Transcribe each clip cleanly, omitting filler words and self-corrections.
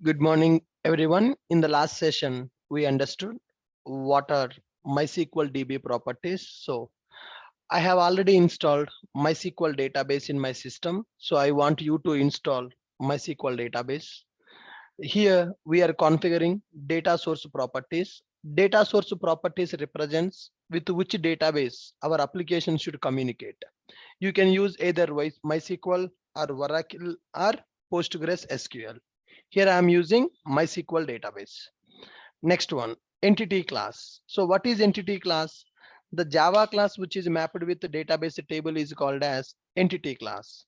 Good morning, everyone. In the last session, we understood what are MySQL DB properties. So I have already installed MySQL database in my system. So I want you to install MySQL database. Here we are configuring data source properties. Data source properties represents with which database our application should communicate. You can use either MySQL or Oracle or Postgres SQL. Here I am using MySQL database. Next one, entity class. So what is entity class? The Java class which is mapped with the database table is called as entity class.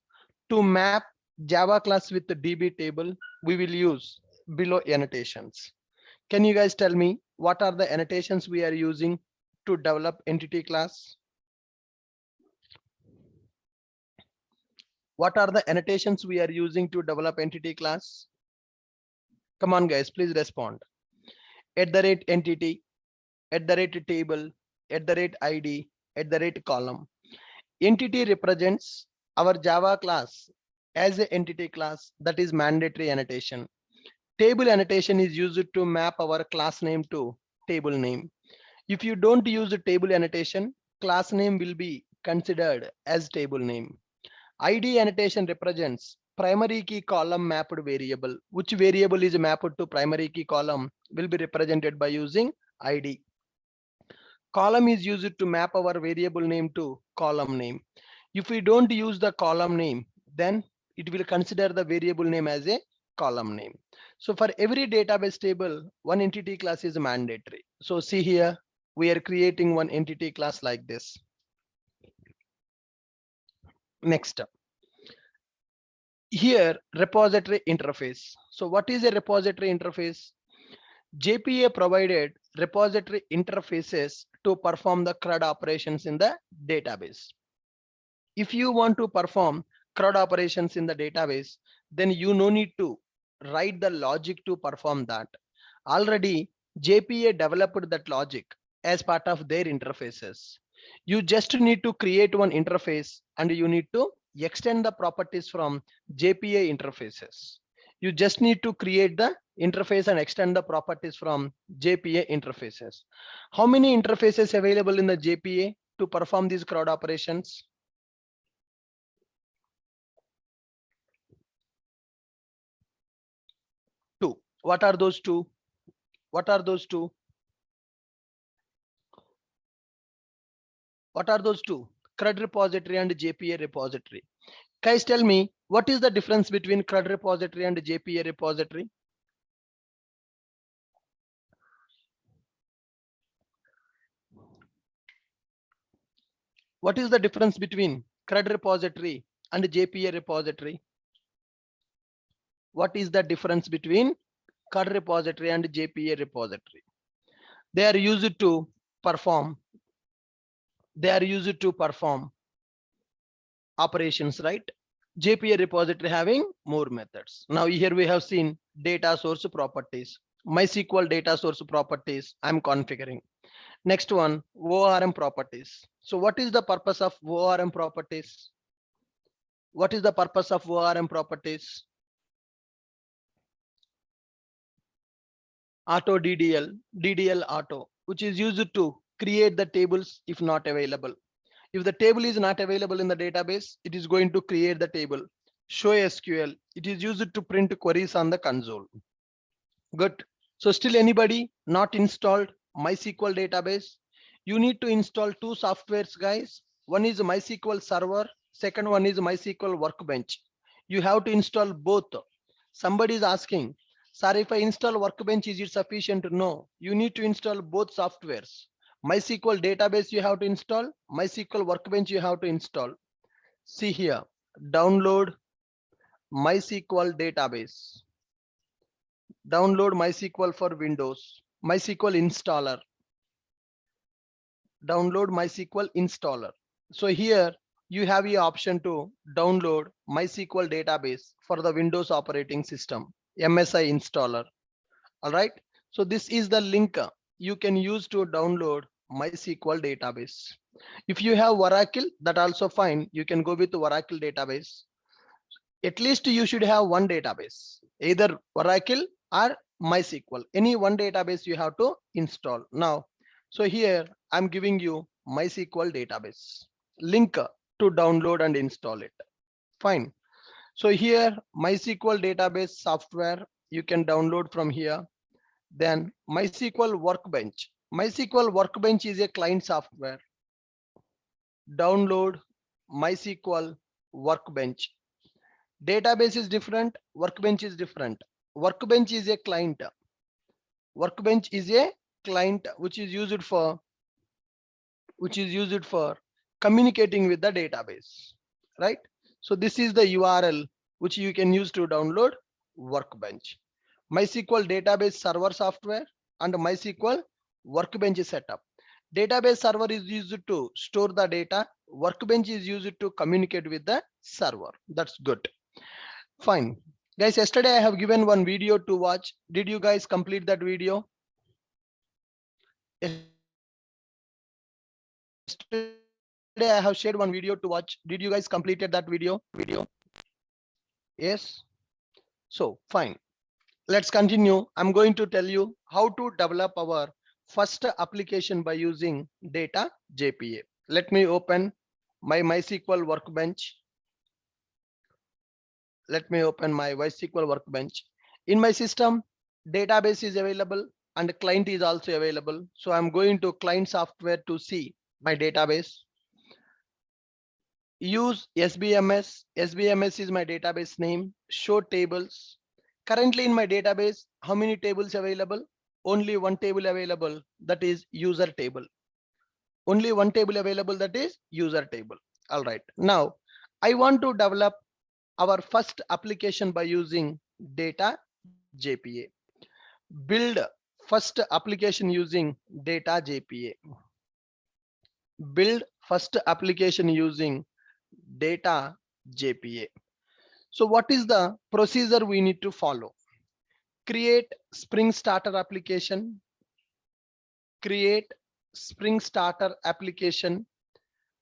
To map Java class with the DB table, we will use below annotations. Can you guys tell me what are the annotations we are using to develop entity class? What are the annotations we are using to develop entity class? Come on guys, please respond. @entity, @table, @id, @column. Entity represents our Java class as an entity class, that is mandatory annotation. Table annotation is used to map our class name to table name. If you don't use the table annotation, class name will be considered as table name. ID annotation represents primary key column mapped variable. Which variable is mapped to primary key column will be represented by using ID. Column is used to map our variable name to column name. If we don't use the column name, then it will consider the variable name as a column name. So for every database table, one entity class is mandatory. So see here, we are creating one entity class like this. Next up. Here, repository interface. So what is a repository interface? JPA provided repository interfaces to perform the CRUD operations in the database. If you want to perform CRUD operations in the database, then you no need to write the logic to perform that. Already JPA developed that logic as part of their interfaces. You just need to create one interface and you need to extend the properties from JPA interfaces. You just need to create the interface and extend the properties from JPA interfaces. How many interfaces available in the JPA to perform these CRUD operations? Two. What are those two? What are those two? What are those two? CRUD repository and JPA repository. Guys, tell me, what is the difference between CRUD repository and JPA repository? What is the difference between CRUD repository and JPA repository? What is the difference between CRUD repository and JPA repository? They are used to perform operations, right? JPA repository having more methods. Now here we have seen data source properties. MySQL data source properties I'm configuring. Next one, ORM properties. So what is the purpose of ORM properties? What is the purpose of ORM properties? Auto DDL auto, which is used to create the tables if not available. If the table is not available in the database, it is going to create the table. Show SQL, it is used to print queries on the console. Good. So still anybody not installed MySQL database? You need to install two softwares, guys. One is MySQL Server, second one is MySQL Workbench. You have to install both. Somebody is asking, sir, if I install Workbench, is it sufficient? No, you need to install both softwares. MySQL database you have to install, MySQL Workbench you have to install. See here, download MySQL database. Download MySQL for Windows, MySQL installer. Download MySQL installer. So here you have the option to download MySQL database for the Windows operating system, MSI installer. All right. So this is the link you can use to download MySQL database. If you have Oracle, that also fine. You can go with Oracle database. At least you should have one database, either Oracle or MySQL. Any one database you have to install. Now, so here I'm giving you MySQL database link to download and install it. Fine. So here MySQL database software you can download from here. Then MySQL Workbench. MySQL Workbench is a client software. Download MySQL Workbench. Database is different, Workbench is different. Workbench is a client. Workbench is a client which is used for communicating with the database, right? So this is the URL which you can use to download Workbench. MySQL database server software and MySQL Workbench setup. Database server is used to store the data. Workbench is used to communicate with the server. That's good. Fine. Guys, yesterday I have given one video to watch. Did you guys complete that video? Yesterday I have shared one video to watch. Did you guys completed that video? Yes. So fine. Let's continue. I'm going to tell you how to develop our first application by using data JPA. Let me open my MySQL Workbench. Let me open my MySQL Workbench. In my system, database is available and client is also available. So I'm going to client software to see my database. Use SBMS. SBMS is my database name. Show tables. Currently in my database, how many tables available? Only one table available, that is user table. Only one table available, that is user table. All right. Now I want to develop our first application by using data JPA. Build first application using data JPA. Build first application using data JPA. So what is the procedure we need to follow? Create Spring Starter application. Create Spring Starter application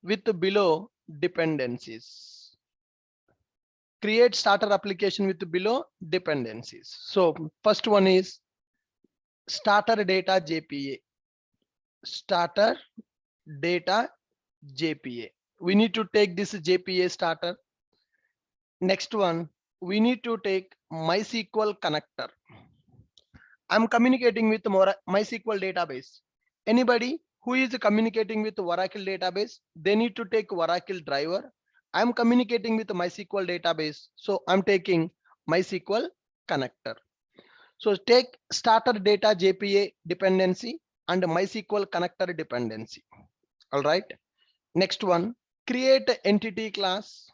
with below dependencies. Create starter application with below dependencies. So first one is starter data JPA. Starter data JPA. We need to take this JPA starter. Next one, we need to take MySQL connector. I'm communicating with MySQL database. Anybody who is communicating with Oracle database, they need to take Oracle driver. I'm communicating with MySQL database, so I'm taking MySQL connector. So take starter data JPA dependency and MySQL connector dependency. All right. Next one, create entity class.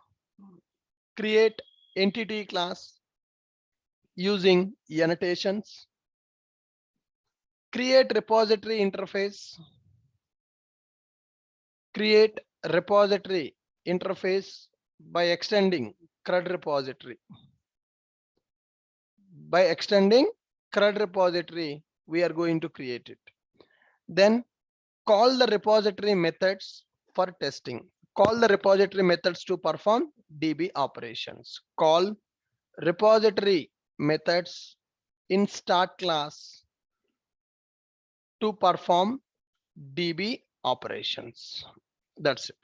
Create entity class using annotations. Create repository interface. Create repository interface by extending CRUD repository. By extending CRUD repository, we are going to create it. Then call the repository methods for testing. Call the repository methods to perform DB operations. Call repository methods in start class to perform DB operations. That's it.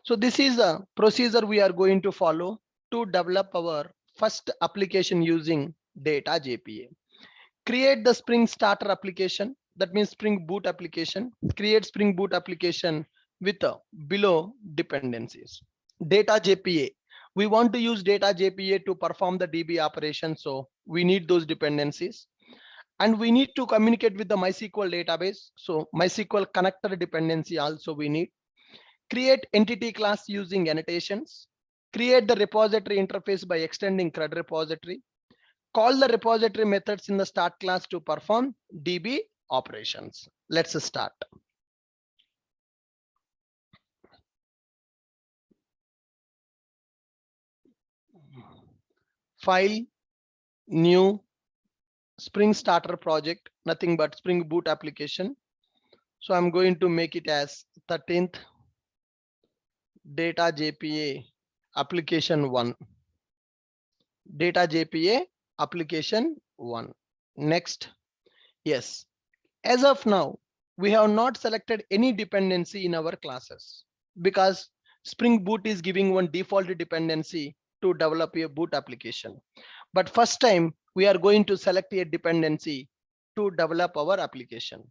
So this is a procedure we are going to follow to develop our first application using data JPA. Create the Spring Starter application. That means Spring Boot application. Create Spring Boot application with below dependencies. Data JPA. We want to use data JPA to perform the DB operation. So we need those dependencies. And we need to communicate with the MySQL database. So MySQL connector dependency also we need. Create entity class using annotations. Create the repository interface by extending CRUD repository. Call the repository methods in the start class to perform DB operations. Let's start. File, new, Spring Starter project, nothing but Spring Boot application. So I'm going to make it as 13th data JPA application 1. Data JPA application 1. Next, yes, as of now, we have not selected any dependency in our classes because Spring Boot is giving one default dependency to develop a boot application. But first time we are going to select a dependency to develop our application.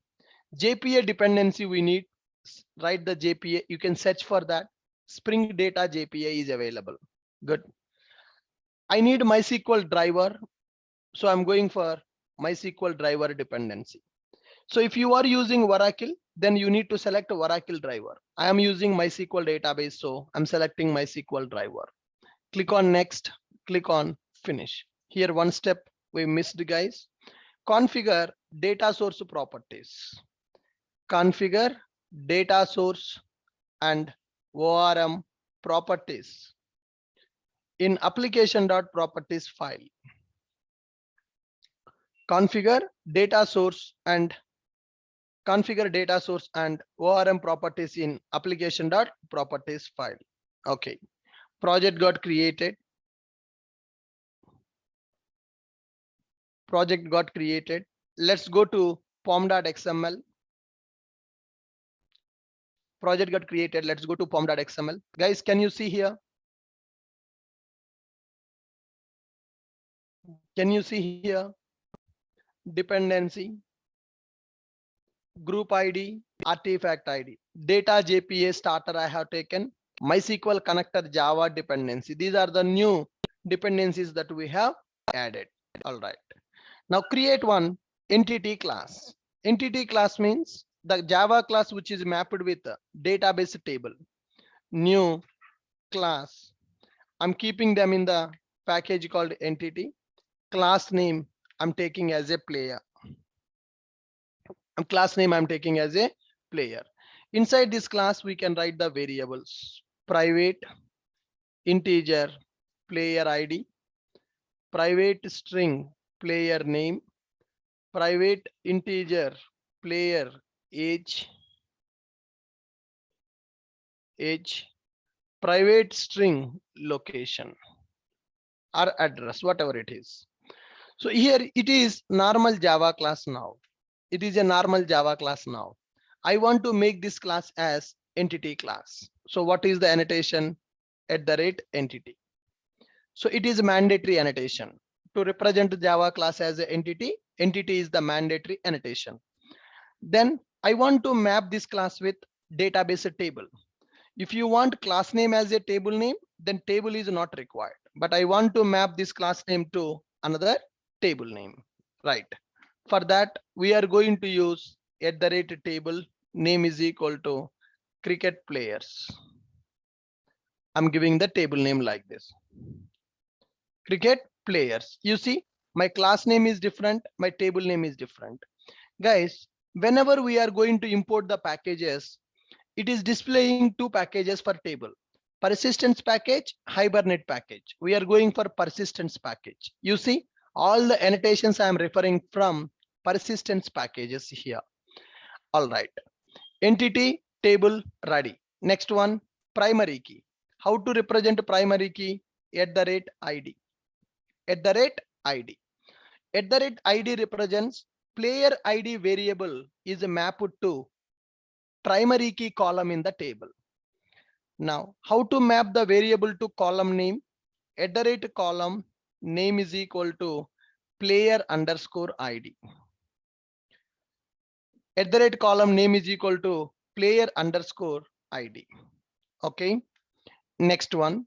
JPA dependency we need, write the JPA, you can search for that. Spring Data JPA is available. Good. I need MySQL driver, so I'm going for MySQL driver dependency. So if you are using Oracle, then you need to select a Oracle driver. I am using MySQL database, so I'm selecting MySQL driver. Click on next, click on finish. Here one step we missed, guys. Configure data source properties. Configure data source and ORM properties in application.properties file. Configure data source and ORM properties in application.properties file. Okay, project got created. Let's go to pom.xml. Project got created. Let's go to pom.xml. Guys, can you see here? Can you see here? Dependency, group ID, artifact ID, data JPA starter I have taken, MySQL connector Java dependency. These are the new dependencies that we have added. All right. Now create one entity class. Entity class means the Java class which is mapped with a database table. New class. I'm keeping them in the package called entity. Class name I'm taking as a player. Class name I'm taking as a player. Inside this class we can write the variables: private integer player ID, private string player name, private integer player age, private string location or address, whatever it is. So here it is normal Java class now. It is a normal Java class now. I want to make this class as entity class. So what is the annotation? @entity. So it is mandatory annotation to represent the Java class as an entity. Entity is the mandatory annotation. Then I want to map this class with database table. If you want class name as a table name, then table is not required. But I want to map this class name to another table name, right? For that, we are going to use @table name is equal to cricket players. I'm giving the table name like this. Cricket players. You see, my class name is different, my table name is different. Guys, whenever we are going to import the packages, it is displaying two packages for table: persistence package, hibernate package. We are going for persistence package. You see, all the annotations I am referring from persistence packages here. All right, entity table ready. Next one, primary key. How to represent primary key? @ID. @ID. @ID represents player ID variable is mapped to primary key column in the table. Now, how to map the variable to column name? @column name is equal to player underscore ID. @column name is equal to player underscore ID. Okay. Next one.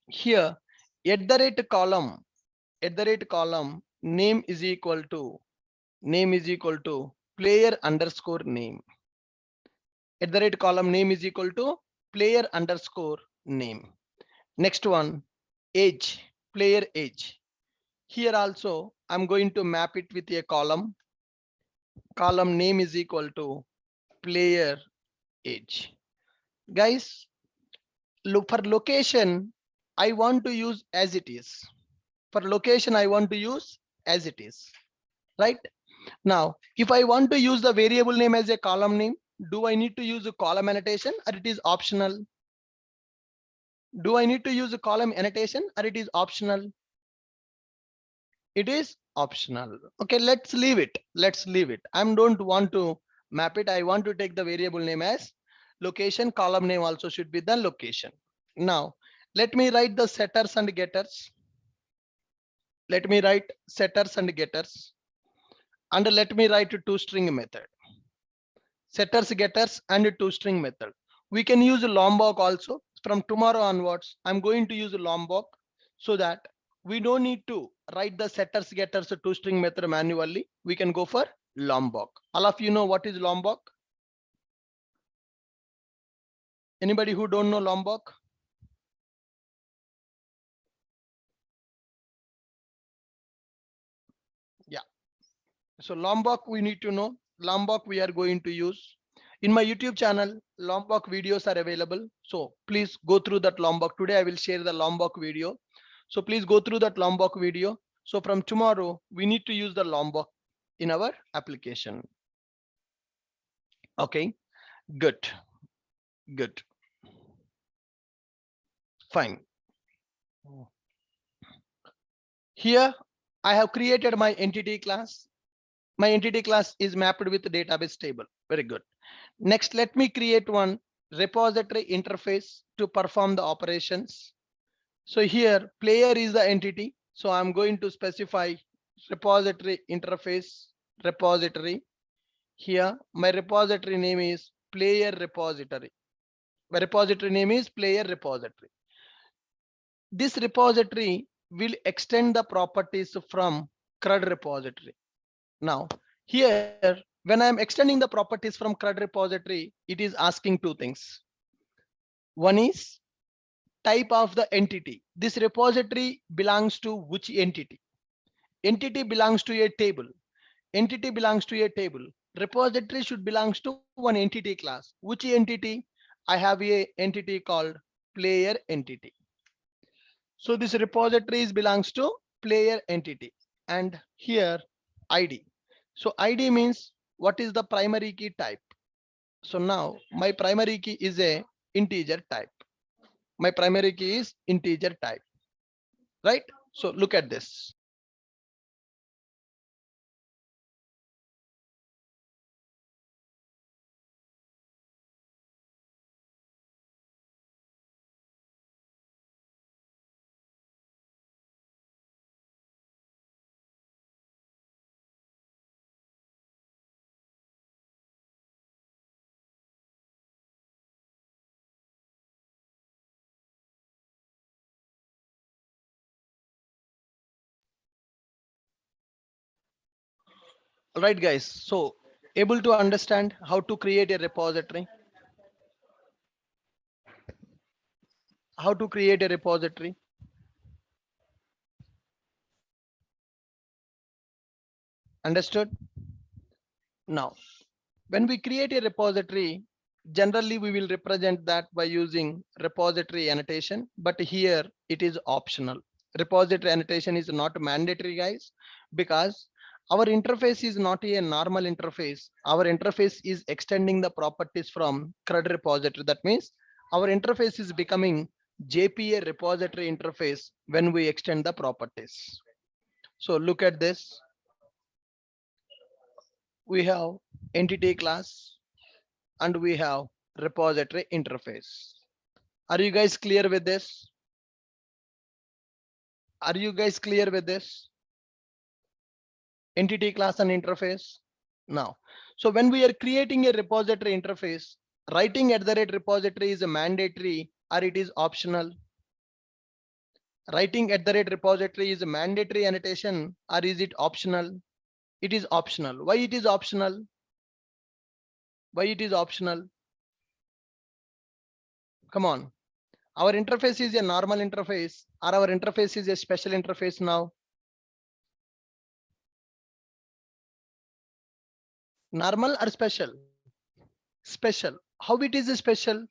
Here, @column name is equal to player underscore name. @column name is equal to player underscore name. Next one, age, player age. Here also I'm going to map it with a column. Column name is equal to player age. Guys, look for location, I want to use as it is. For location, I want to use as it is. Right? Now, if I want to use the variable name as a column name, do I need to use a column annotation or it is optional? Do I need to use a column annotation or it is optional? It is optional. Okay, let's leave it. Let's leave it. I don't want to map it. I want to take the variable name as location. Column name also should be the location. Now, let me write the setters and getters. Let me write setters and getters. And let me write a toString method. Setters, getters, and a toString method. We can use Lombok also. From tomorrow onwards, I'm going to use Lombok so that we don't need to write the setters, getters, toString method manually. We can go for Lombok. All of you know what is Lombok? Anybody who don't know Lombok? Yeah. So Lombok we need to know. Lombok we are going to use. In my YouTube channel, Lombok videos are available. So please go through that Lombok. Today I will share the Lombok video. So please go through that Lombok video. So from tomorrow, we need to use the Lombok in our application. Okay, good, good, fine. Here I have created my entity class. My entity class is mapped with the database table. Very good. Next, let me create one repository interface to perform the operations. So here player is the entity. So I'm going to specify repository interface repository. Here my repository name is player repository. My repository name is player repository. This repository will extend the properties from CRUD repository. Now here when I'm extending the properties from CRUD repository, it is asking two things. One is type of the entity. This repository belongs to which entity? Entity belongs to a table. Entity belongs to a table. Repository should belongs to one entity class. Which entity? I have a entity called player entity. So this repository belongs to player entity. And here ID. So ID means what is the primary key type? So now my primary key is a integer type. My primary key is integer type, right? So look at this. All right, guys. So able to understand how to create a repository, how to create a repository. Understood? Now, when we create a repository, generally we will represent that by using repository annotation, but here it is optional. Repository annotation is not mandatory, guys, because our interface is not a normal interface. Our interface is extending the properties from CRUD repository. That means our interface is becoming JPA repository interface when we extend the properties. So look at this. We have entity class and we have repository interface. Are you guys clear with this? Are you guys clear with this? Entity class and interface. Now, so when we are creating a repository interface, writing at the rate repository is a mandatory or it is optional. Writing at the rate repository is a mandatory annotation or is it optional? It is optional. Why it is optional? Why it is optional? Come on. Our interface is a normal interface or our interface is a special interface now. Normal or special? Special. How it is special?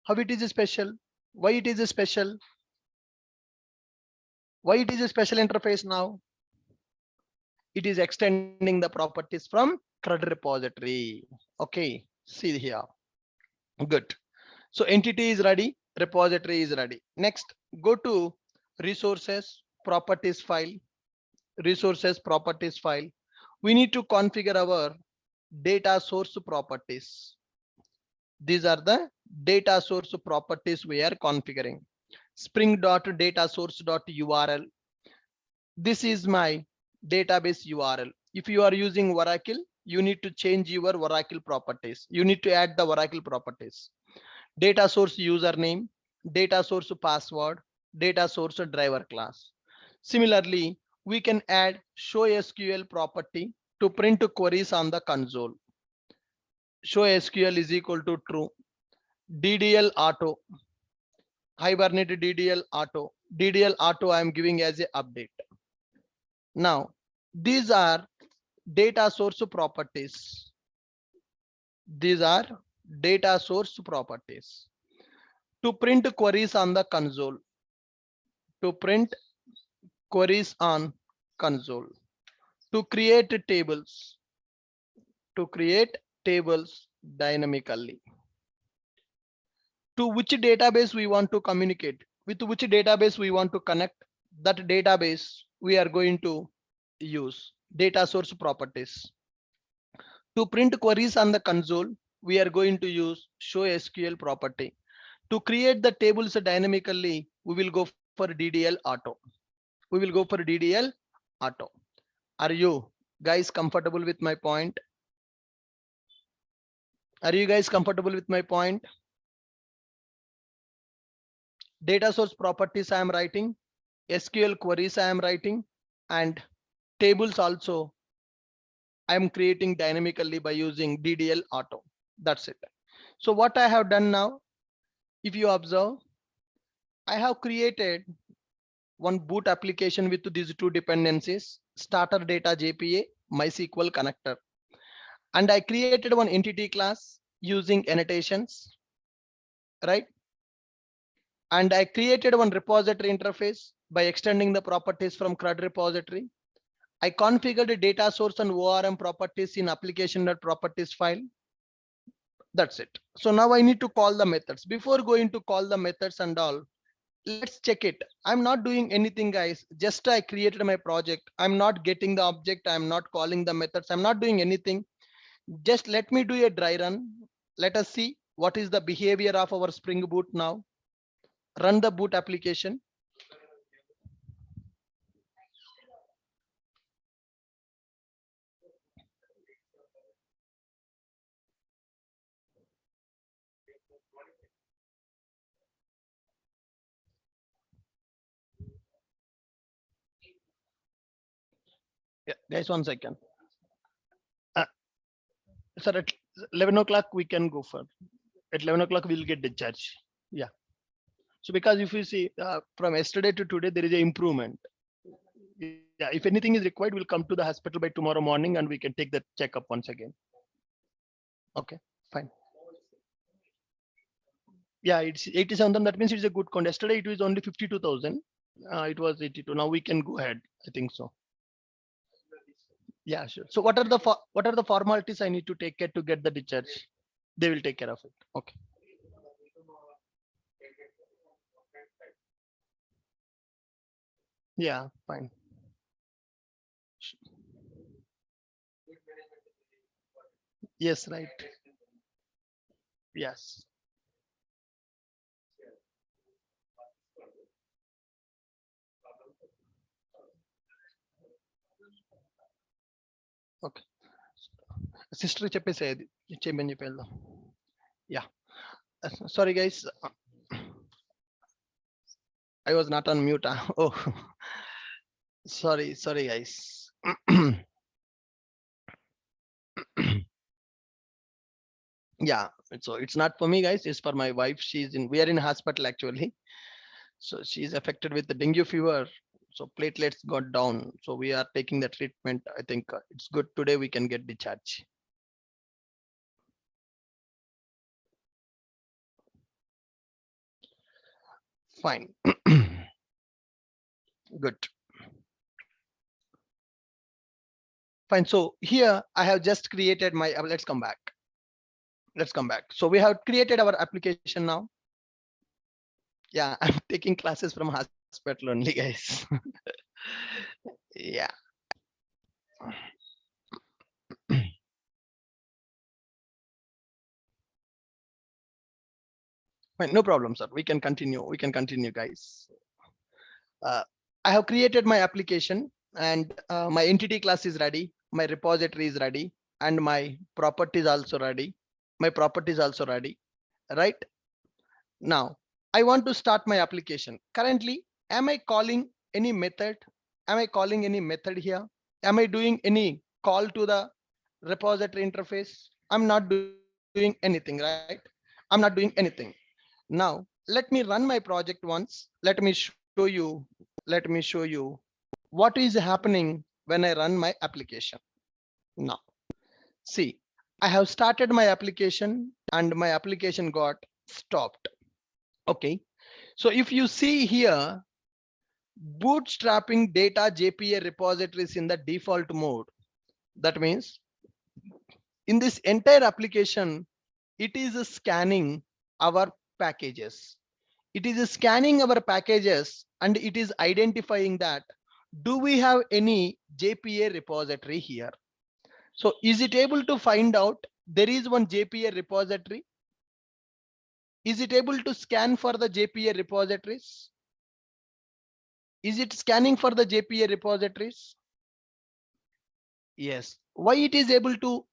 How it is special? Why it is special? Why it is a special interface now? It is extending the properties from CRUD repository. Okay, see here. Good. So entity is ready, repository is ready. Next, go to resources, properties file. resources properties file, we need to configure our data source properties. These are the data source properties we are configuring. Spring.datasource.url. This is my database URL. If you are using Oracle, you need to change your Oracle properties. You need to add the Oracle properties. Data source username, data source password, data source driver class. Similarly, we can add show SQL property to print queries on the console. Show SQL is equal to true. DDL auto, Hibernate DDL auto. DDL auto I am giving as a update. Now, these are data source properties. These are data source properties. To print queries on the console. To print queries on console. To create tables. To create tables dynamically. To which database we want to communicate, with which database we want to connect, that database we are going to use data source properties. To print queries on the console, we are going to use show SQL property. To create the tables dynamically, we will go for DDL auto. We will go for DDL auto. Are you guys comfortable with my point? Are you guys comfortable with my point? Data source properties I am writing, SQL queries I am writing, and tables also I am creating dynamically by using DDL auto. That's it. So what I have done now, if you observe, I have created one boot application with these two dependencies, starter data JPA, MySQL connector. And I created one entity class using annotations, right? And I created one repository interface by extending the properties from CRUD repository. I configured the data source and ORM properties in application.properties file. That's it. So now I need to call the methods. Before going to call the methods and all, let's check it. I'm not doing anything, guys. Just I created my project. I'm not getting the object. I'm not calling the methods. I'm not doing anything. Just let me do a dry run. Let us see what is the behavior of our Spring Boot now. Run the boot application. Yeah, guys, 1 second. Sir, at 11 o'clock we can go for. At 11 o'clock we'll get discharged. Yeah. So because if you see from yesterday to today, there is an improvement. Yeah, if anything is required, we'll come to the hospital by tomorrow morning and we can take the checkup once again. Okay, fine. Yeah, it's 87,000. That means it's a good count. Yesterday it was only 52,000. It was 82. Now we can go ahead. I think so. Yeah, sure. So what are the formalities I need to take care to get the discharge? They will take care of it. Okay. Yeah, fine. Yes, right. Yes. Okay. Sister చెప్పేసేది చేయమని చెప్పి వెళ్దాం. Yeah. Sorry guys. I was not on mute. Oh, sorry guys. Yeah, so it's not for me, guys. It's for my wife. We are in hospital actually. So she's affected with the dengue fever. So platelets got down. So we are taking the treatment. I think it's good today we can get discharged. Fine. Good. Fine. So here I have just created my, let's come back. Let's come back. So we have created our application now. Yeah, I'm taking classes from hospital only, guys. Yeah. Fine, no problem, sir. We can continue. We can continue, guys. Uh, I have created my application and my entity class is ready. My repository is ready and my property is also ready. My property is also ready, right? Now, I want to start my application. Currently, am I calling any method? Am I calling any method here? Am I doing any call to the repository interface? I'm not doing anything, right? I'm not doing anything. Now, let me run my project once. Let me show you what is happening when I run my application. Now, see, I have started my application and my application got stopped. Okay. So if you see here, bootstrapping data JPA repositories in the default mode. That means in this entire application, it is scanning our packages. It is scanning our packages and it is identifying that do we have any JPA repository here? So is it able to find out there is one JPA repository? Is it able to scan for the JPA repositories? Is it scanning for the JPA repositories? Yes. Why it is able to,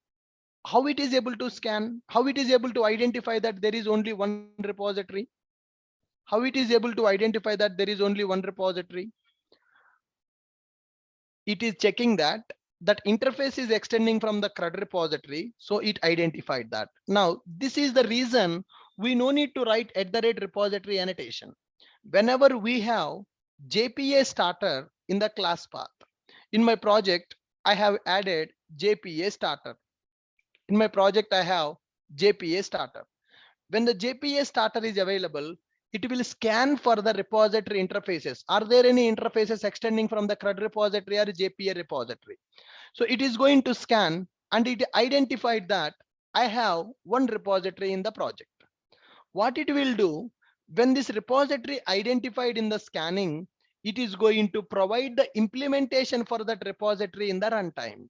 how it is able to scan, how it is able to identify that there is only one repository? How it is able to identify that there is only one repository? It is checking that that interface is extending from the CRUD repository. So it identified that. Now, this is the reason we no need to write @repository annotation. Whenever we have JPA starter in the class path, in my project, I have added JPA starter. In my project, I have JPA starter. When the JPA starter is available, it will scan for the repository interfaces. Are there any interfaces extending from the CRUD repository or JPA repository? So it is going to scan and it identified that I have one repository in the project. What it will do, when this repository identified in the scanning, it is going to provide the implementation for that repository in the runtime.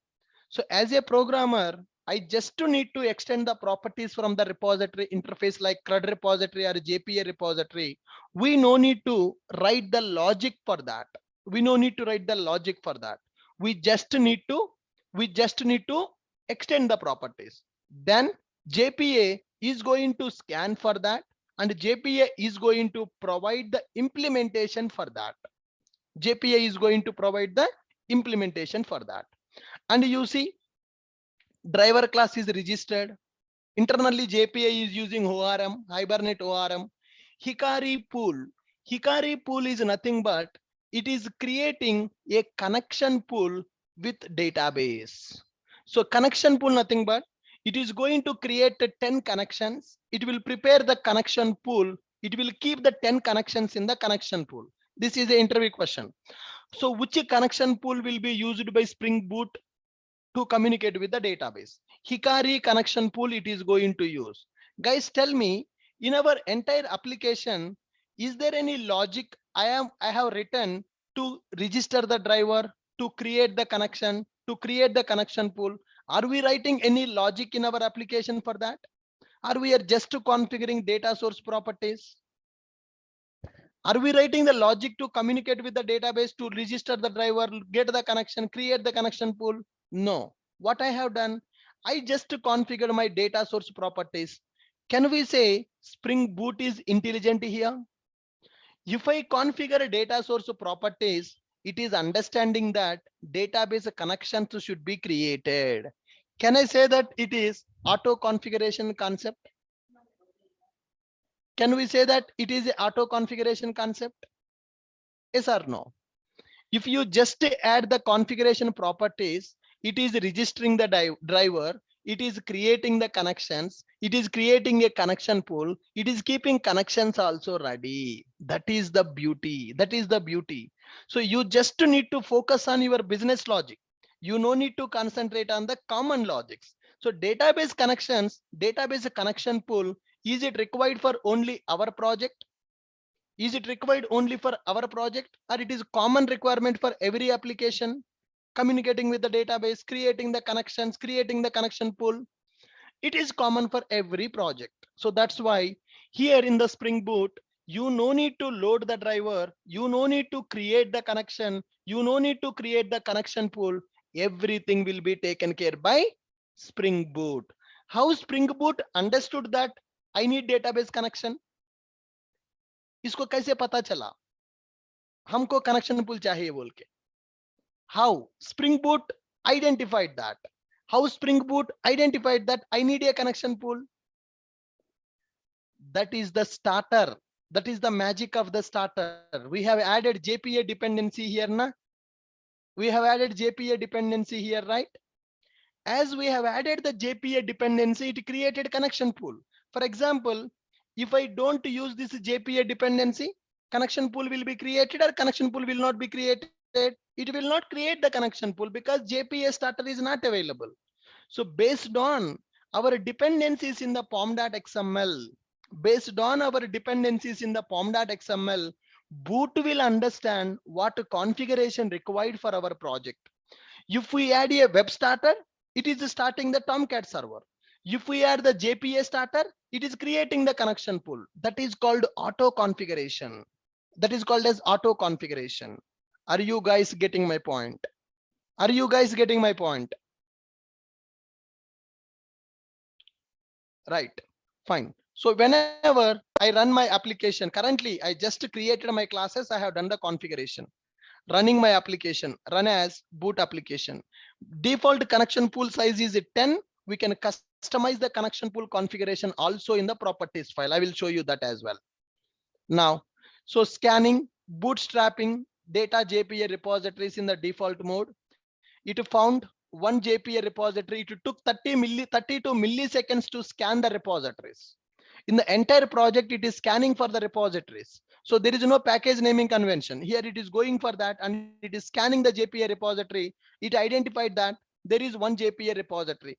So as a programmer, I just need to extend the properties from the repository interface like CRUD repository or JPA repository. We no need to write the logic for that. We no need to write the logic for that. We just need to extend the properties. Then JPA is going to scan for that and JPA is going to provide the implementation for that. JPA is going to provide the implementation for that. And you see, driver class is registered. Internally, JPA is using ORM, Hibernate ORM. Hikari pool. Hikari pool is nothing but it is creating a connection pool with database. So connection pool nothing but it is going to create 10 connections. It will prepare the connection pool. It will keep the 10 connections in the connection pool. This is the interview question. So which connection pool will be used by Spring Boot to communicate with the database? Hikari connection pool it is going to use. Guys, tell me, in our entire application, is there any logic I have written to register the driver, to create the connection, to create the connection pool? Are we writing any logic in our application for that? Are we just configuring data source properties? Are we writing the logic to communicate with the database, to register the driver, get the connection, create the connection pool? No. What I have done, I just configured my data source properties. Can we say Spring Boot is intelligent here? If I configure data source properties, it is understanding that database connections should be created. Can I say that it is auto configuration concept? Can we say that it is a auto configuration concept? Yes or no? If you just add the configuration properties, it is registering the driver, it is creating the connections, it is creating a connection pool, it is keeping connections also ready. That is the beauty. That is the beauty. So you just need to focus on your business logic. You no need to concentrate on the common logics. So database connections, database connection pool, is it required for only our project? Is it required only for our project or it is common requirement for every application? communicating with the database, creating the connections, creating the connection pool. It is common for every project. So that's why here in the Spring Boot, you no need to load the driver, you no need to create the connection, you no need to create the connection pool. Everything will be taken care by Spring Boot. How Spring Boot understood that I need database connection? इसको कैसे पता चला हमको connection पुल चाहिए बोल के? How Spring Boot identified that? How Spring Boot identified that I need a connection pool? That is the starter. That is the magic of the starter. We have added JPA dependency here, na? We have added JPA dependency here, right? As we have added the JPA dependency, it created connection pool. For example, if I don't use this JPA dependency, connection pool will be created or connection pool will not be created. It will not create the connection pool because JPA starter is not available. So based on our dependencies in the pom.xml, based on our dependencies in the pom.xml, boot will understand what configuration required for our project. If we add a web starter, it is starting the Tomcat server. If we add the JPA starter, it is creating the connection pool. That is called auto configuration. That is called as auto configuration. Are you guys getting my point? Are you guys getting my point? Right, fine. So whenever I run my application, currently I just created my classes, I have done the configuration. Running my application, run as boot application. Default connection pool size is 10. We can customize the connection pool configuration also in the properties file. I will show you that as well. Now, so scanning, bootstrapping data JPA repositories in the default mode. It found one JPA repository. It took 32 milliseconds to scan the repositories. In the entire project, it is scanning for the repositories. So there is no package naming convention. Here it is going for that and it is scanning the JPA repository. It identified that there is one JPA repository.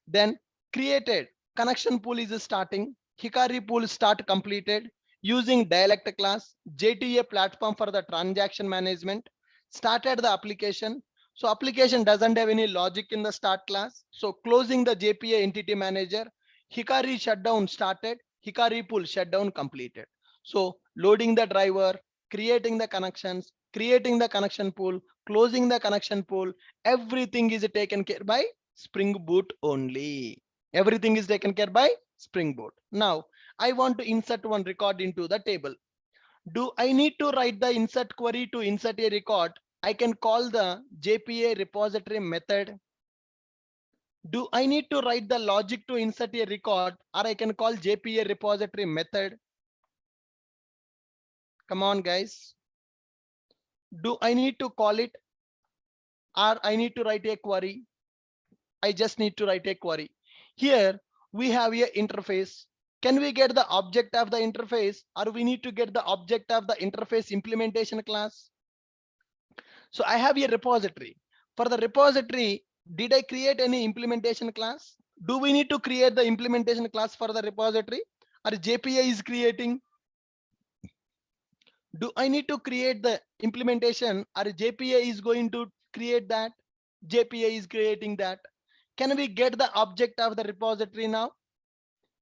Then created connection pool is starting. Hikari pool start completed using dialect class, JTA platform for the transaction management. Started the application. So application doesn't have any logic in the start class. So closing the JPA entity manager, Hikari shutdown started, Hikari pool shutdown completed. So loading the driver, creating the connections, creating the connection pool, closing the connection pool, everything is taken care by Spring Boot only. Everything is taken care by Spring Boot. Now I want to insert one record into the table. Do I need to write the insert query to insert a record? I can call the JPA repository method. Do I need to write the logic to insert a record, or I can call JPA repository method? Come on, guys. Do I need to call it, or I need to write a query? I just need to write a query. Here we have a interface. Can we get the object of the interface, or we need to get the object of the interface implementation class? So I have a repository. For the repository, did I create any implementation class? Do we need to create the implementation class for the repository, or JPA is creating? Do I need to create the implementation, or JPA is going to create that? JPA is creating that. Can we get the object of the repository now?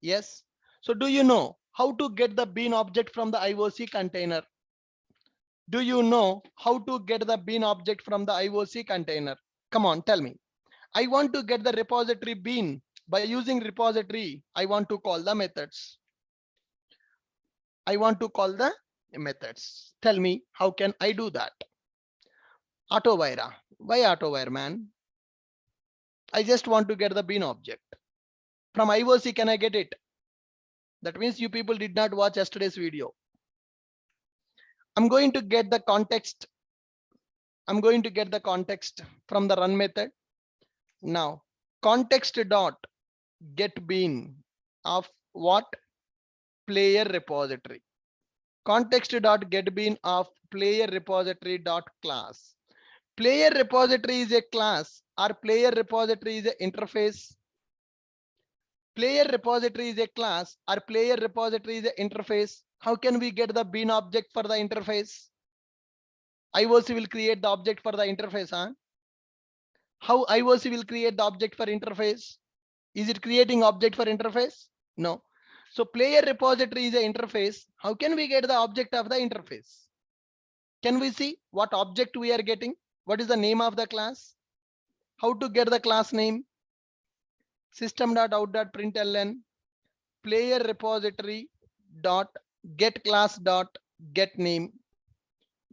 Yes. So do you know how to get the bean object from the IOC container? Do you know how to get the bean object from the IOC container? Come on, tell me. I want to get the repository bean. By using repository, I want to call the methods. I want to call the methods. Tell me, how can I do that? Autovira. Why autovire, man? I just want to get the bean object. From IOC, can I get it? That means you people did not watch yesterday's video. I'm going to get the context. I'm going to get the context from the run method. Now, context dot get bean of what? Player repository. Context dot get bean of player repository dot class. Player repository is a class, or player repository is an interface. Player repository is a class, or player repository is an interface. How can we get the bean object for the interface? IOC will create the object for the interface, huh? How IOC will create the object for interface? Is it creating object for interface? No. So player repository is an interface. How can we get the object of the interface? Can we see what object we are getting? What is the name of the class? How to get the class name? System.out.println player repository dot get class dot get name,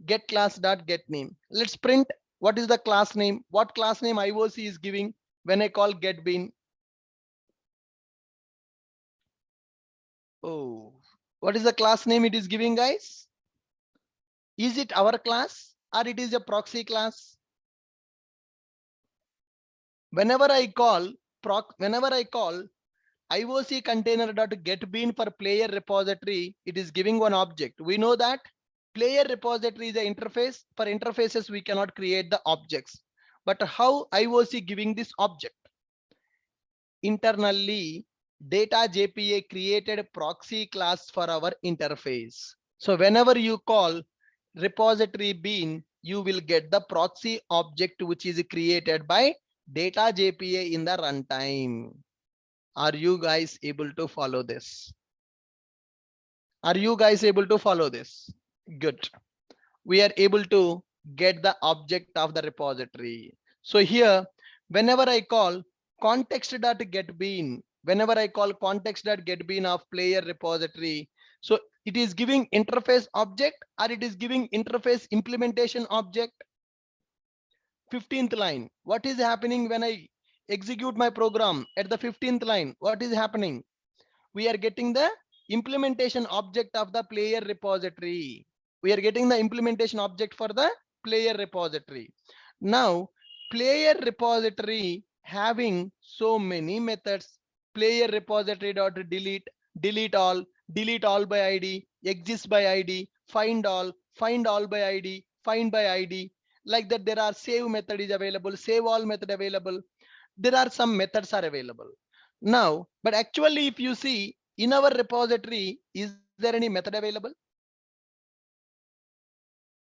get class dot get name. Let's print what is the class name, what class name IOC is giving when I call get bean. Oh, what is the class name it is giving, guys? Is it our class or it is a proxy class? Whenever I call IOC container.getBean for player repository, it is giving one object. We know that player repository is the interface. For interfaces, we cannot create the objects. But how IOC giving this object? Internally, data JPA created a proxy class for our interface. So whenever you call repository bean, you will get the proxy object which is created by data JPA in the runtime. Are you guys able to follow this? Are you guys able to follow this? Good. We are able to get the object of the repository. So here, whenever I call context.getBean, whenever I call context.getBean of player repository, so it is giving interface object or it is giving interface implementation object. 15th line. What is happening when I execute my program at the 15th line? What is happening? We are getting the implementation object of the player repository. We are getting the implementation object for the player repository. Now, player repository having so many methods. Player repository dot delete, delete all by ID, exist by ID, find all by ID, find by ID. Like that, there are save method is available, save all method available. There are some methods are available. Now, but actually, if you see in our repository, is there any method available?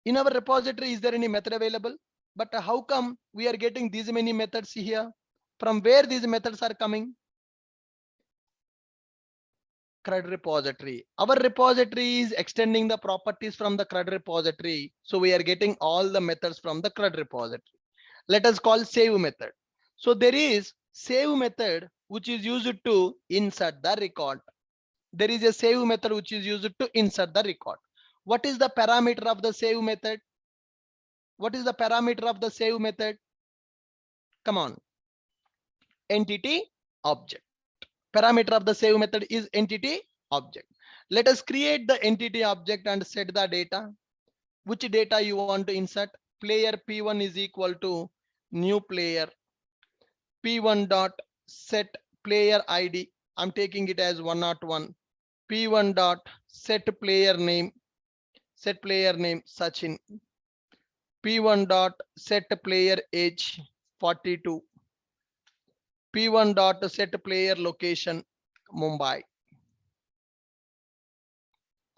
In our repository, is there any method available? But how come we are getting these many methods here? From where these methods are coming? CRUD repository. Our repository is extending the properties from the CRUD repository. So we are getting all the methods from the CRUD repository. Let us call save method. So there is save method which is used to insert the record. There is a save method which is used to insert the record. What is the parameter of the save method? What is the parameter of the save method? Come on. Entity object. Parameter of the save method is entity object. Let us create the entity object and set the data. Which data you want to insert? Player P1 is equal to new player P1 dot set player ID. I'm taking it as 101. P1 dot set player name Sachin. P1 dot set player age 42. P1 dot set player location Mumbai.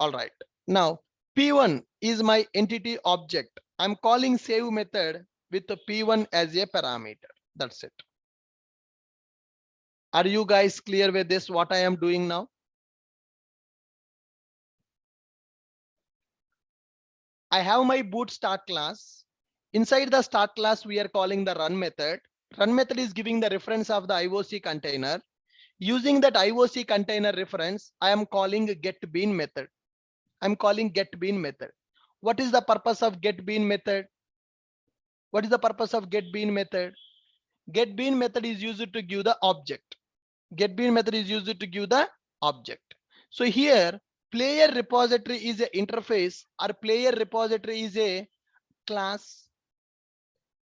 All right. Now P1 is my entity object. I'm calling save method with the P1 as a parameter. That's it. Are you guys clear with this? What I am doing now? I have my boot start class. Inside the start class, we are calling the run method. Run method is giving the reference of the IOC container. Using that IOC container reference, I am calling get bean method. I'm calling get bean method. What is the purpose of get bean method? What is the purpose of get bean method? Get bean method is used to give the object. Get bean method is used to give the object. So here, player repository is an interface or player repository is a class.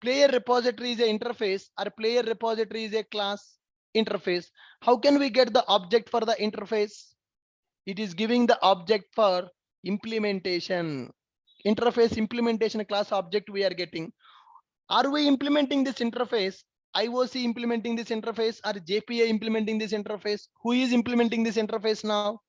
Player repository is an interface or player repository is a class interface. How can we get the object for the interface? It is giving the object for implementation. Interface implementation class object we are getting. Are we implementing this interface? IOC implementing this interface or JPA implementing this interface? Who is implementing this interface now?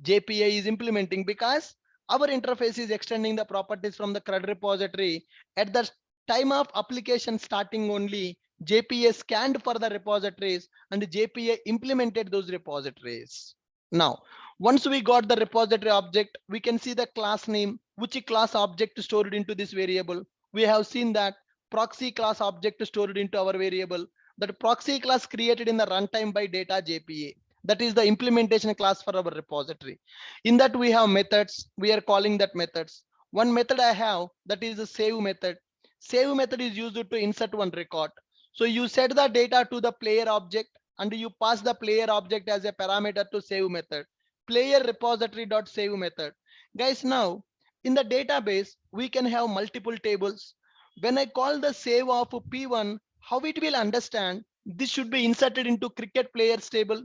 JPA is implementing because our interface is extending the properties from the CRUD repository. At the Time of application starting only, JPA scanned for the repositories and JPA implemented those repositories. Now, once we got the repository object, we can see the class name, which class object stored into this variable. We have seen that proxy class object stored into our variable. That proxy class created in the runtime by data JPA. That is the implementation class for our repository. In that we have methods. We are calling that methods. One method I have, that is the save method. Save method is used to insert one record. So you set the data to the player object and you pass the player object as a parameter to save method. Player repository dot save method. Guys, now in the database we can have multiple tables. When I call the save of P1, how it will understand this should be inserted into cricket players table?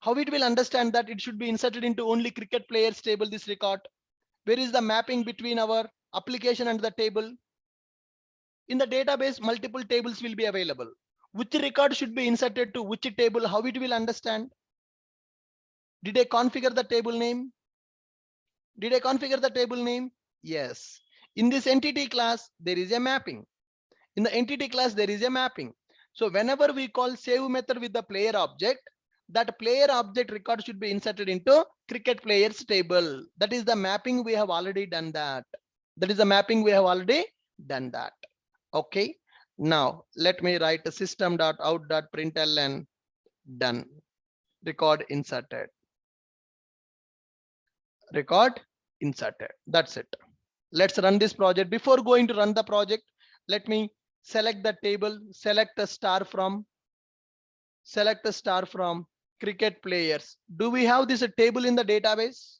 How it will understand that it should be inserted into only cricket players table, this record? Where is the mapping between our application and the table? In the database, multiple tables will be available. Which record should be inserted to which table? How it will understand? Did I configure the table name? Did I configure the table name? Yes. In this entity class, there is a mapping. In the entity class, there is a mapping. So whenever we call save method with the player object, that player object record should be inserted into cricket players table. That is the mapping. We have already done that. That is the mapping. We have already done that. Okay. Now let me write a system.out.println done. Record inserted. Record inserted. That's it. Let's run this project. Before going to run the project, let me select the table, select a star from cricket players. Do we have this table in the database?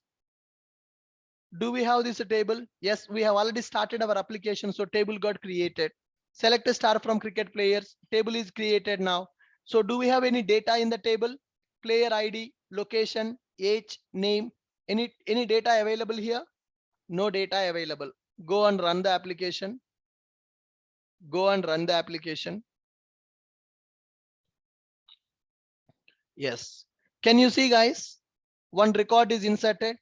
Do we have this table? Yes, we have already started our application, so table got created. Select a star from cricket players. Table is created now. So do we have any data in the table? Player ID, location, age, name, any data available here? No data available. Go and run the application. Go and run the application. Yes. Can you see, guys? One record is inserted.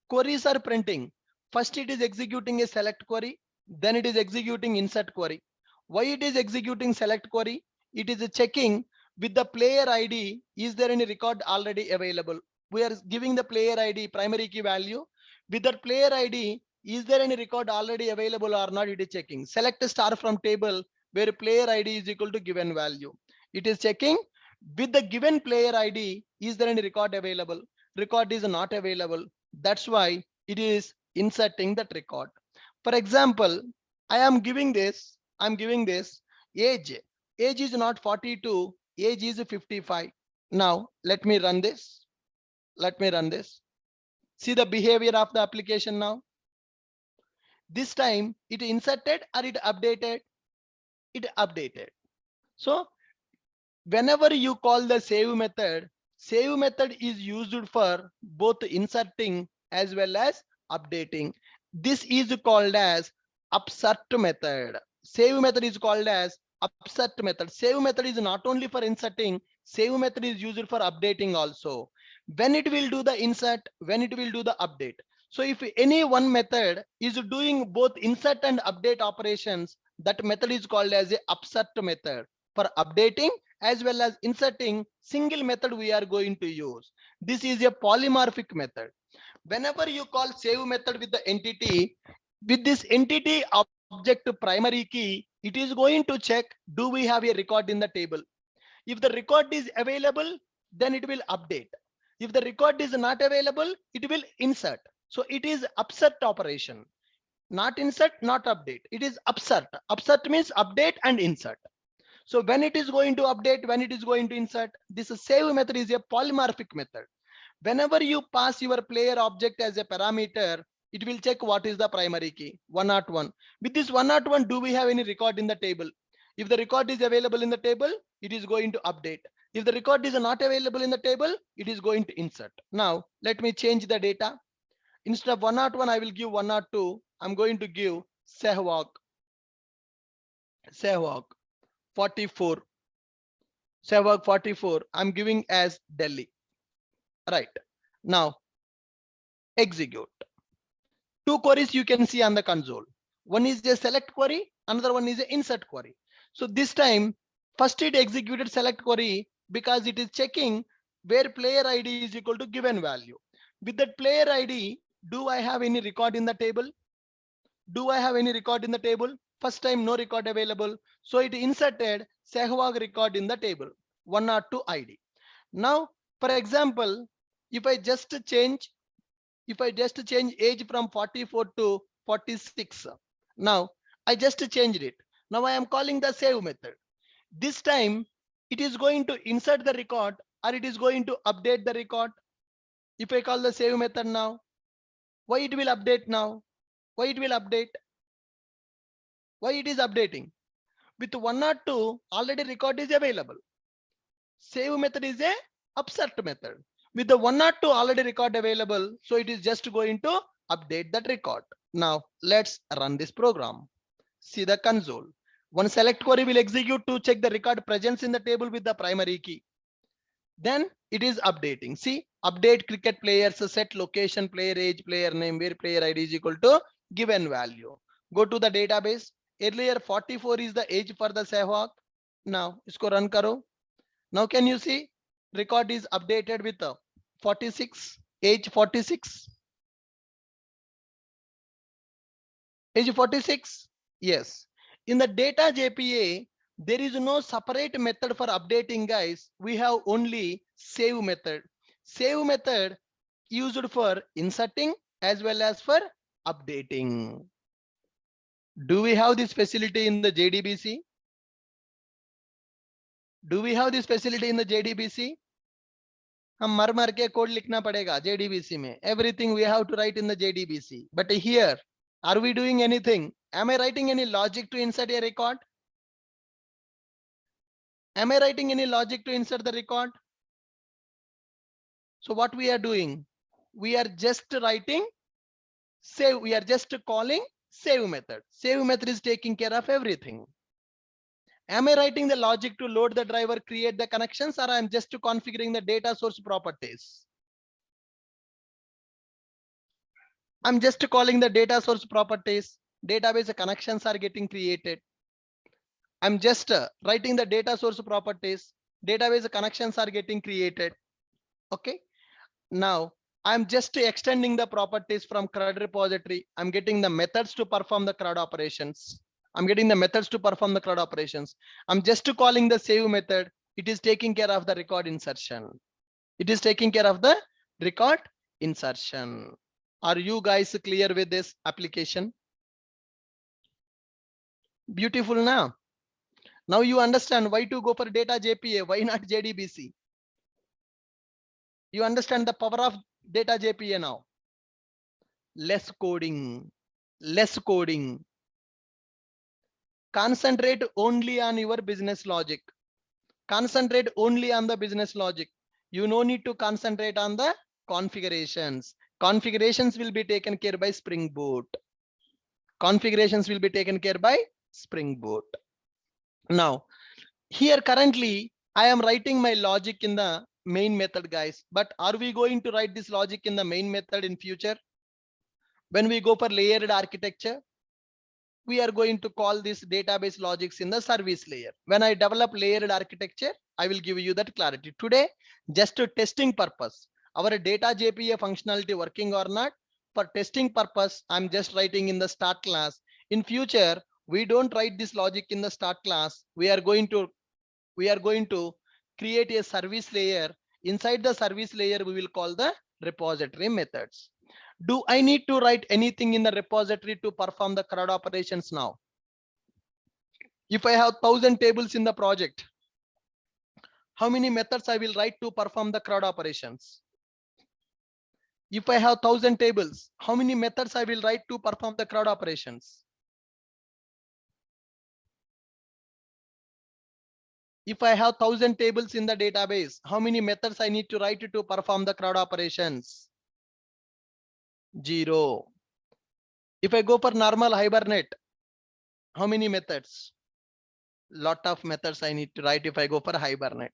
Queries are printing. First it is executing a select query, then it is executing insert query. Why it is executing select query? It is checking with the player ID, is there any record already available? We are giving the player ID primary key value. With that player ID, is there any record already available or not? It is checking. Select a star from table where player ID is equal to given value. It is checking with the given player ID, is there any record available? Record is not available. That's why it is inserting that record. For example, I'm giving this age. Age is not 42, age is 55. Now let me run this. See the behavior of the application now. This time it inserted or it updated? It updated. So whenever you call the save method is used for both inserting as well as updating. This is called as upsert method. Save method is called as upsert method. Save method is not only for inserting, save method is used for updating also. When it will do the insert, when it will do the update. So if any one method is doing both insert and update operations, that method is called as a upsert method. For updating as well as inserting, single method we are going to use. This is a polymorphic method. Whenever you call save method with the entity, with this entity object primary key, it is going to check, do we have a record in the table? If the record is available, then it will update. If the record is not available, it will insert. So it is upsert operation. Not insert, not update. It is upsert. Upsert means update and insert. So when it is going to update, when it is going to insert, this save method is a polymorphic method. Whenever you pass your player object as a parameter, it will check what is the primary key, 101. With this 101, do we have any record in the table? If the record is available in the table, it is going to update. If the record is not available in the table, it is going to insert. Now, let me change the data. Instead of 101, I will give 102. I'm going to give Sehwag 44. Sehwag 44. I'm giving as Delhi. Right. Now, execute. Two queries you can see on the console. One is a select query, Another one is a insert query. So this time, first it executed select query because it is checking where player ID is equal to given value. With that player ID, do I have any record in the table? Do I have any record in the table? First time no record available. So it inserted Sehwag record in the table, 102 ID. Now, for example, if I just change age from 44 to 46, now I just changed it. Now I am calling the save method. This time it is going to insert the record or it is going to update the record. If I call the save method now, why it will update now? Why it will update? Why it is updating? With 102 already record is available. Save method is a upsert method. With the 102 already record available, so it is just going to update that record. Now let's run this program. See the console. One select query will execute to check the record presence in the table with the primary key. Then it is updating. See, update cricket players, set location, player age, player name, where player ID is equal to given value. Go to the database. Earlier 44 is the age for the Sehwag. Now isko run karo. Now can you see record is updated with 46, age 46, age 46. Yes. In the data JPA, there is no separate method for updating, guys. We have only save method. Save method used for inserting as well as for updating. Do we have this facility in the JDBC? Do we have this facility in the JDBC? हम मर मर के code लिखना पड़ेगा JDBC में. Everything we have to write in the JDBC. But here, are we doing anything? Am I writing any logic to insert a record? Am I writing any logic to insert the record? So what we are doing? We are just writing save. We are just calling save method. Save method is taking care of everything. Am I writing the logic to load the driver, create the connections, or I'm just configuring the data source properties? I'm just calling the data source properties. Database connections are getting created. I'm just writing the data source properties. Database connections are getting created. Okay. Now I'm just extending the properties from CRUD repository. I'm getting the methods to perform the CRUD operations. I'm getting the methods to perform the CRUD operations. I'm just calling the save method. It is taking care of the record insertion. It is taking care of the record insertion. Are you guys clear with this application? Beautiful now. Now you understand why to go for data JPA, why not JDBC? You understand the power of data JPA now. Less coding, less coding. Concentrate only on your business logic. Concentrate only on the business logic. You no need to concentrate on the configurations. Configurations will be taken care by Spring Boot. Configurations will be taken care by Spring Boot. Now, here currently, I am writing my logic in the main method, guys. But are we going to write this logic in the main method in future? When we go for layered architecture, we are going to call this database logics in the service layer. When I develop layered architecture, I will give you that clarity. Today, just to testing purpose, our data JPA functionality working or not, for testing purpose, I'm just writing in the start class. In future, we don't write this logic in the start class. We are going to create a service layer. Inside the service layer, we will call the repository methods. Do I need to write anything in the repository to perform the CRUD operations now? If I have 1000 tables in the project, how many methods I will write to perform the CRUD operations? If I have 1000 tables, how many methods I will write to perform the CRUD operations? If I have 1000 tables in the database, how many methods I need to write to perform the CRUD operations? 0. If I go for normal Hibernate, how many methods? Lot of methods I need to write if I go for Hibernate.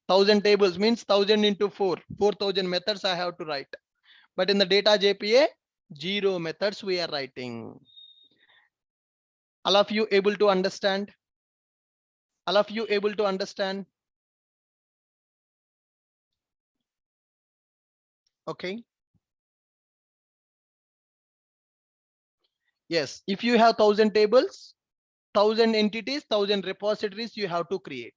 1000 tables means 1000 into 4, 4000 methods I have to write. But in the data JPA, 0 methods we are writing. All of you able to understand? All of you able to understand? Okay. Yes, if you have 1,000 tables, 1,000 entities, 1,000 repositories you have to create.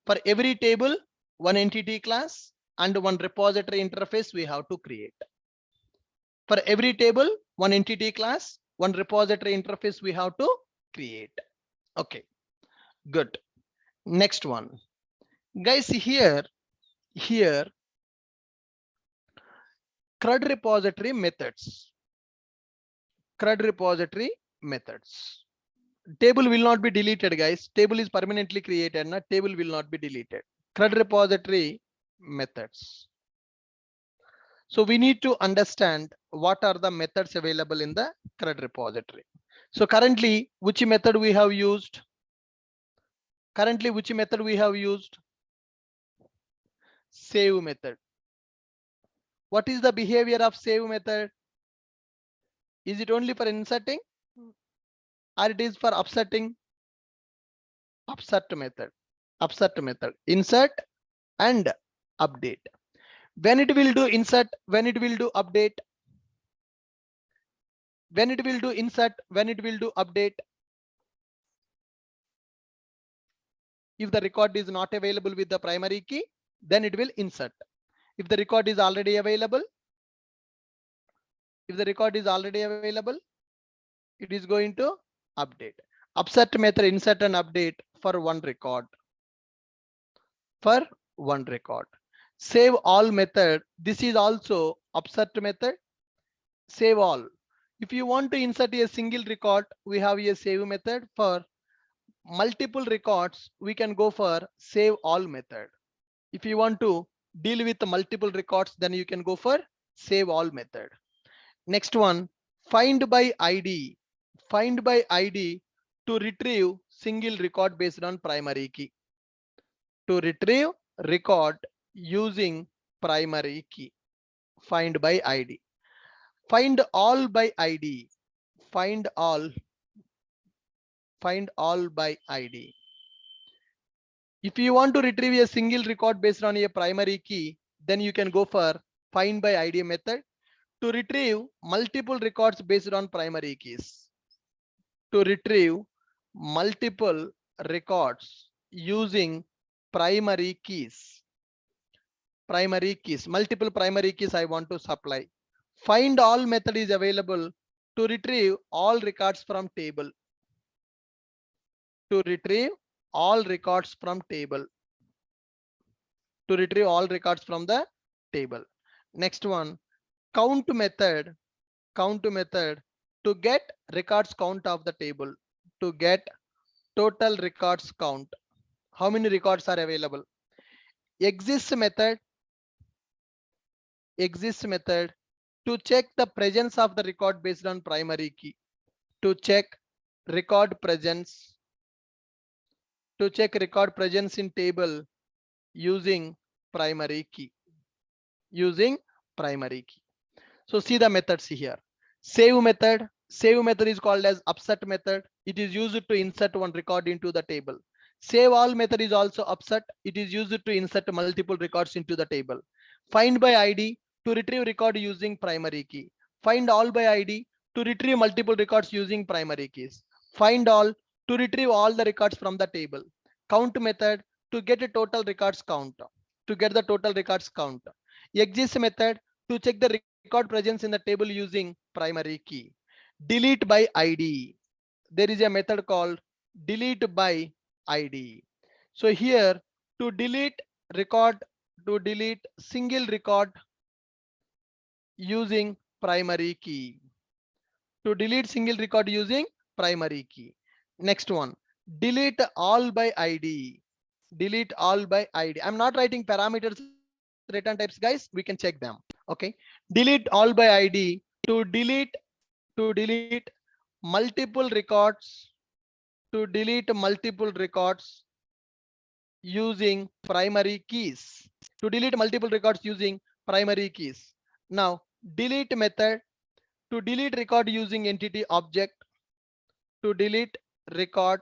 For every table, one entity class and one repository interface we have to create. For every table, one entity class, one repository interface we have to create. Okay, good. Next one. Guys, here, CRUD repository methods. CRUD repository methods. Table will not be deleted, guys. Table is permanently created, na table will not be deleted. CRUD repository methods. So we need to understand what are the methods available in the CRUD repository. So currently, which method we have used? Currently, which method we have used? Save method. What is the behavior of save method? Is it only for inserting or it is for upsetting? Upsert method. Upsert method. Insert and update. When it will do insert, when it will do update, when it will do insert, when it will do update. If the record is not available with the primary key, then it will insert. If the record is already available, if the record is already available, it is going to update. Upsert method, insert and update for one record. For one record. Save all method. This is also upsert method. Save all. If you want to insert a single record, we have a save method. For multiple records, we can go for save all method. If you want to deal with multiple records, then you can go for save all method. Next one, find by ID. Find by ID to retrieve single record based on primary key. To retrieve record using primary key. Find by ID. Find all by ID. Find all by ID. If you want to retrieve a single record based on a primary key, then you can go for find by ID method to retrieve multiple records based on primary keys. To retrieve multiple records using primary keys. Primary keys, multiple primary keys I want to supply. Find all method is available to retrieve all records from table. To retrieve all records from table. To retrieve all records from the table. Next one, count method. Count method to get records count of the table. To get total records count. How many records are available? Exists method. Exists method to check the presence of the record based on primary key. To check record presence. To check record presence in table using primary key. Using primary key. So see the methods here. Save method. Save method is called as upsert method. It is used to insert one record into the table. Save all method is also upsert. It is used to insert multiple records into the table. Find by ID to retrieve record using primary key. Find all by ID to retrieve multiple records using primary keys. Find all to retrieve all the records from the table. Count method to get a total records count. To get the total records count. Exists method to check the record presence in the table using primary key. Delete by ID. There is a method called delete by ID. So here to delete record, to delete single record using primary key. To delete single record using primary key. Next one, delete all by ID. Delete all by ID. I'm not writing parameters, return types, guys. We can check them. Okay. Delete all by ID to delete multiple records. To delete multiple records using primary keys. To delete multiple records using primary keys. Now delete method to delete record using entity object. To delete record,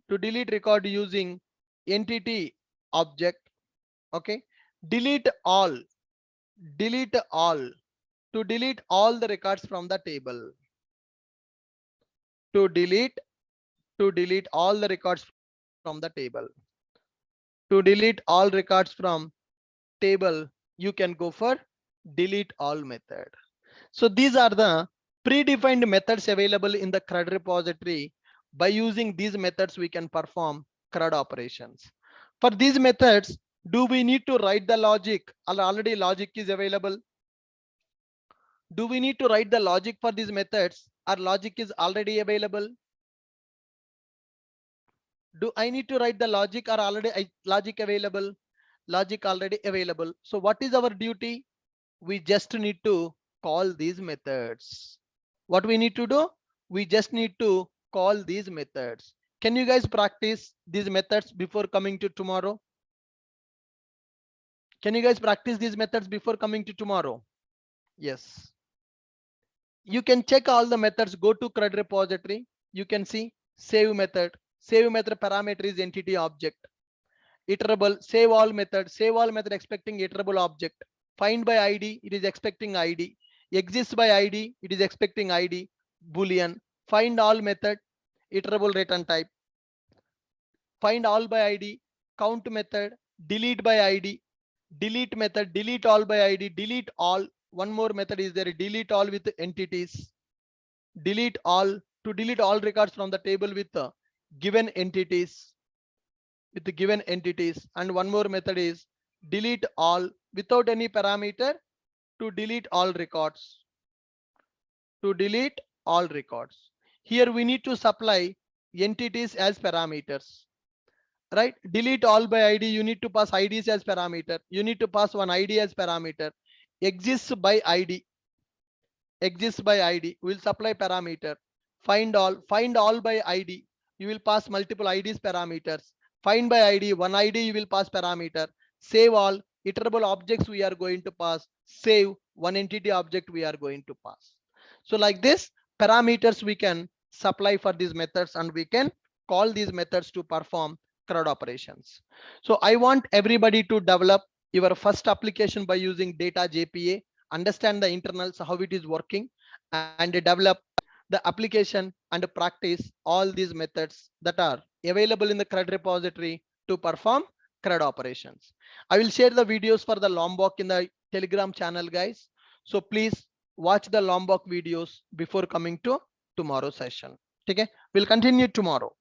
to delete record using entity object. Okay, delete all, delete all, to delete all the records from the table, to delete all the records from the table, to delete all records from table, you can go for delete all method. So these are the predefined methods available in the CRUD repository. By using these methods, we can perform CRUD operations. For these methods, do we need to write the logic? Already logic is available. Do we need to write the logic for these methods? Our logic is already available. Do I need to write the logic or already logic available? Logic already available. So what is our duty? We just need to call these methods. What we need to do? We just need to call these methods. Can you guys practice these methods before coming to tomorrow? Can you guys practice these methods before coming to tomorrow? Yes. You can check all the methods. Go to CRUD repository. You can see save method. Save method parameter is entity object. Iterable, save all method expecting iterable object. Find by id, it is expecting id. Exists by id, it is expecting id. Boolean. Find all method, iterable return type. Find all by id, count method, delete by id, delete method, delete all by id, delete all. One more method is there, delete all with entities. Delete all, to delete all records from the table with given entities, with the given entities. And one more method is delete all without any parameter, to delete all records, to delete all records. Here we need to supply entities as parameters, right? Delete all by id, you need to pass ids as parameter. You need to pass one id as parameter. Exists by id, exists by id, will supply parameter. Find all by id, you will pass multiple ids parameters. Find by id, one id you will pass parameter. Save all, iterable objects we are going to pass. Save, one entity object we are going to pass. So like this, parameters we can supply for these methods, and we can call these methods to perform CRUD operations. So I want everybody to develop your first application by using data JPA, understand the internals, how it is working, and develop the application and practice all these methods that are available in the CRUD repository to perform CRUD operations. I will share the videos for the Lombok in the Telegram channel, guys. So please watch the Lombok videos before coming to tomorrow session. Okay, we'll continue tomorrow.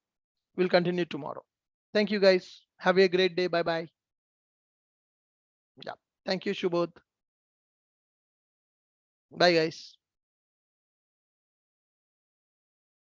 We'll continue tomorrow. Thank you, guys. Have a great day. Bye bye. Yeah. Thank you, Shubodh. Bye, guys.